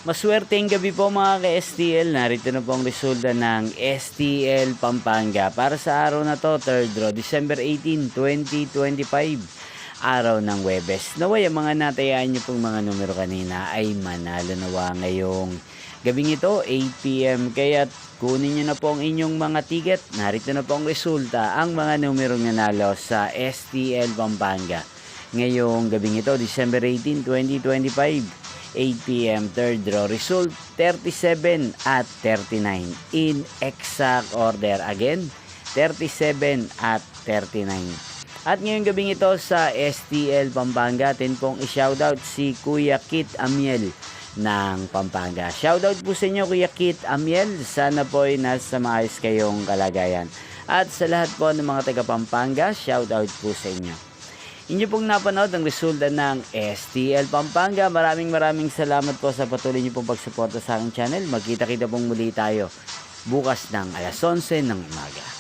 Maswerteng gabi po mga ka-STL. Narito na po ang resulta ng STL Pampanga para sa araw na to, 3rd draw, December 18, 2025, araw ng Webes. Naway ang mga natayaan nyo pong mga numero kanina ay manalo nawa ngayong gabing ito, 8 PM. Kaya kunin nyo na po ang inyong mga ticket. Narito na po ang resulta, ang mga numero nanalo sa STL Pampanga ngayong gabing ito, December 18, 2025. 8 PM, 3rd draw. Result 37 at 39 in exact order. Again, 37 at 39. At ngayong gabing ito sa STL Pampanga, atin pong i-shoutout si Kuya Kit Amiel ng Pampanga. Shoutout po sa inyo Kuya Kit Amiel. Sana po ay nasa maayos kayong kalagayan. At sa lahat po ng mga taga Pampanga, shoutout po sa inyo. Inyo pong napanood ang resulta ng STL Pampanga. Maraming salamat po sa patuloy niyo pong pagsuporta sa aking channel. Magkita-kita pong muli tayo bukas ng alas 11 ng umaga.